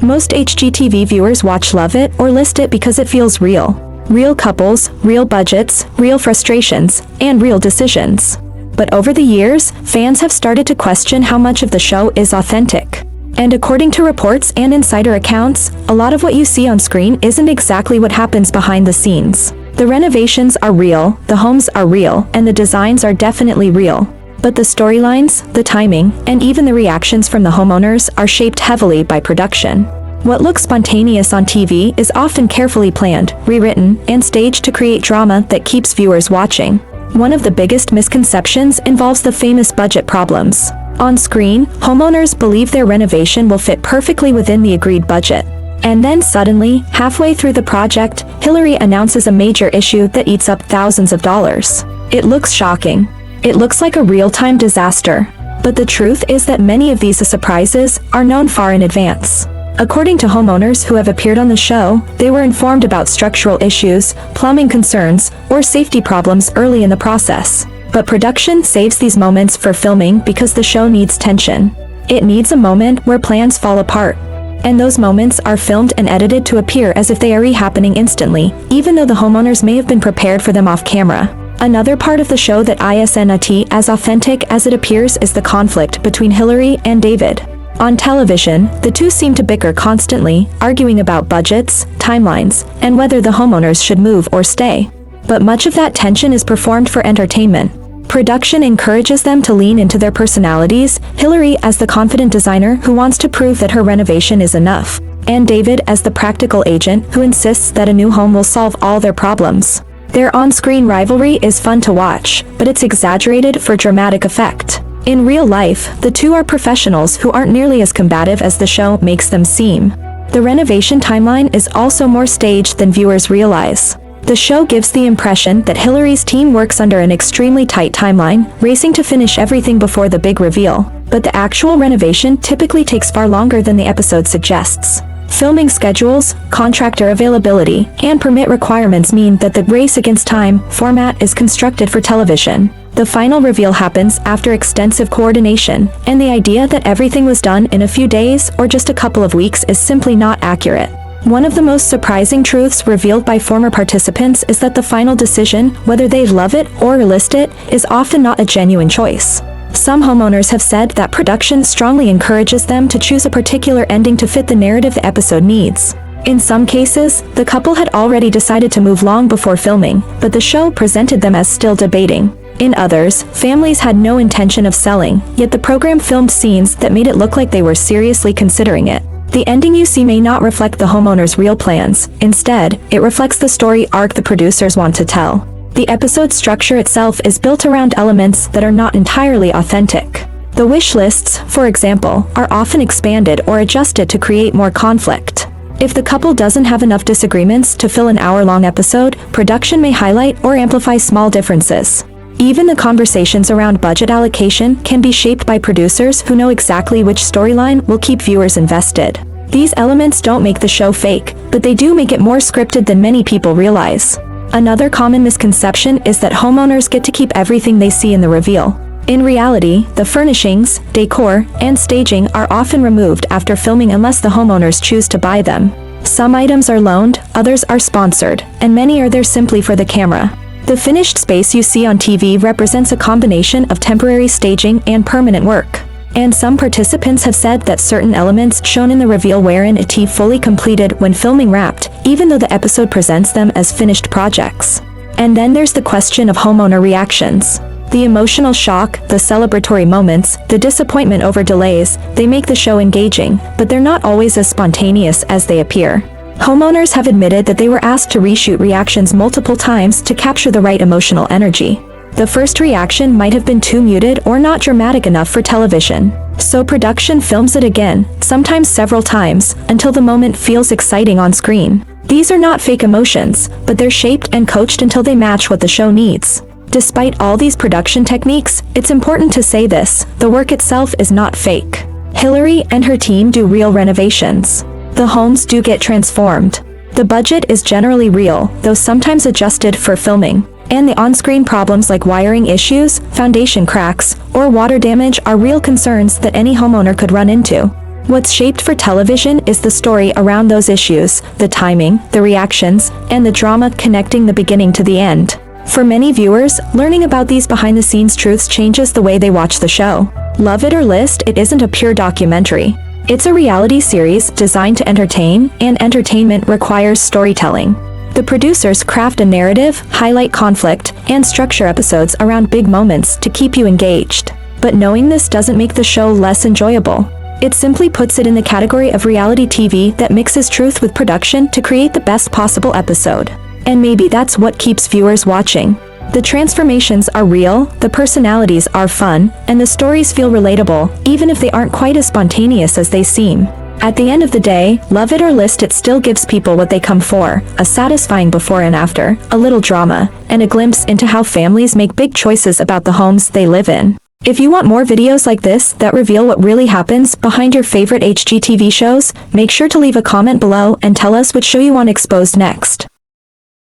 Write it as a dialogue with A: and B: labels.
A: Most HGTV viewers watch Love It or List It because it feels real. Real couples, real budgets, real frustrations, and real decisions. But over the years, fans have started to question how much of the show is authentic. And according to reports and insider accounts, a lot of what you see on screen isn't exactly what happens behind the scenes. The renovations are real, the homes are real, and the designs are definitely real. But the storylines, the timing, and even the reactions from the homeowners are shaped heavily by production. What looks spontaneous on TV is often carefully planned, rewritten, and staged to create drama that keeps viewers watching. One of the biggest misconceptions involves the famous budget problems. On screen, homeowners believe their renovation will fit perfectly within the agreed budget. And then suddenly, halfway through the project, Hillary announces a major issue that eats up thousands of dollars. It looks shocking. It looks like a real-time disaster. But the truth is that many of these surprises are known far in advance. According to homeowners who have appeared on the show, they were informed about structural issues, plumbing concerns, or safety problems early in the process. But production saves these moments for filming because the show needs tension. It needs a moment where plans fall apart. And those moments are filmed and edited to appear as if they are happening instantly, even though the homeowners may have been prepared for them off camera. Another part of the show that isn't as authentic as it appears is the conflict between Hillary and David. On television, the two seem to bicker constantly, arguing about budgets, timelines, and whether the homeowners should move or stay. But much of that tension is performed for entertainment. Production encourages them to lean into their personalities, Hillary as the confident designer who wants to prove that her renovation is enough, and David as the practical agent who insists that a new home will solve all their problems. Their on-screen rivalry is fun to watch, but it's exaggerated for dramatic effect. In real life, the two are professionals who aren't nearly as combative as the show makes them seem. The renovation timeline is also more staged than viewers realize. The show gives the impression that Hillary's team works under an extremely tight timeline, racing to finish everything before the big reveal. But the actual renovation typically takes far longer than the episode suggests. Filming schedules, contractor availability, and permit requirements mean that the race against time format is constructed for television. The final reveal happens after extensive coordination, and the idea that everything was done in a few days or just a couple of weeks is simply not accurate. One of the most surprising truths revealed by former participants is that the final decision, whether they love it or list it, is often not a genuine choice. Some homeowners have said that production strongly encourages them to choose a particular ending to fit the narrative the episode needs. In some cases, the couple had already decided to move long before filming, but the show presented them as still debating. In others, families had no intention of selling, yet the program filmed scenes that made it look like they were seriously considering it. The ending you see may not reflect the homeowner's real plans. Instead, it reflects the story arc the producers want to tell. The episode structure itself is built around elements that are not entirely authentic. The wish lists, for example, are often expanded or adjusted to create more conflict. If the couple doesn't have enough disagreements to fill an hour-long episode, production may highlight or amplify small differences. Even the conversations around budget allocation can be shaped by producers who know exactly which storyline will keep viewers invested. These elements don't make the show fake, but they do make it more scripted than many people realize. Another common misconception is that homeowners get to keep everything they see in the reveal. In reality, the furnishings, decor, and staging are often removed after filming unless the homeowners choose to buy them. Some items are loaned, others are sponsored, and many are there simply for the camera. The finished space you see on TV represents a combination of temporary staging and permanent work. And some participants have said that certain elements shown in the reveal weren't fully completed when filming wrapped, even though the episode presents them as finished projects. And then there's the question of homeowner reactions. The emotional shock, the celebratory moments, the disappointment over delays, they make the show engaging, but they're not always as spontaneous as they appear. Homeowners have admitted that they were asked to reshoot reactions multiple times to capture the right emotional energy. The first reaction might have been too muted or not dramatic enough for television. So production films it again, sometimes several times, until the moment feels exciting on screen. These are not fake emotions, but they're shaped and coached until they match what the show needs. Despite all these production techniques, it's important to say this: the work itself is not fake. Hillary and her team do real renovations. The homes do get transformed. The budget is generally real, though sometimes adjusted for filming. And the on-screen problems like wiring issues, foundation cracks, or water damage are real concerns that any homeowner could run into. What's shaped for television is the story around those issues, the timing, the reactions, and the drama connecting the beginning to the end. For many viewers, learning about these behind-the-scenes truths changes the way they watch the show. Love It or List It isn't a pure documentary. It's a reality series designed to entertain, and entertainment requires storytelling. The producers craft a narrative, highlight conflict, and structure episodes around big moments to keep you engaged. But knowing this doesn't make the show less enjoyable. It simply puts it in the category of reality TV that mixes truth with production to create the best possible episode. And maybe that's what keeps viewers watching. The transformations are real, the personalities are fun, and the stories feel relatable, even if they aren't quite as spontaneous as they seem. At the end of the day, Love It or List It still gives people what they come for, a satisfying before and after, a little drama, and a glimpse into how families make big choices about the homes they live in. If you want more videos like this that reveal what really happens behind your favorite HGTV shows, make sure to leave a comment below and tell us which show you want exposed next.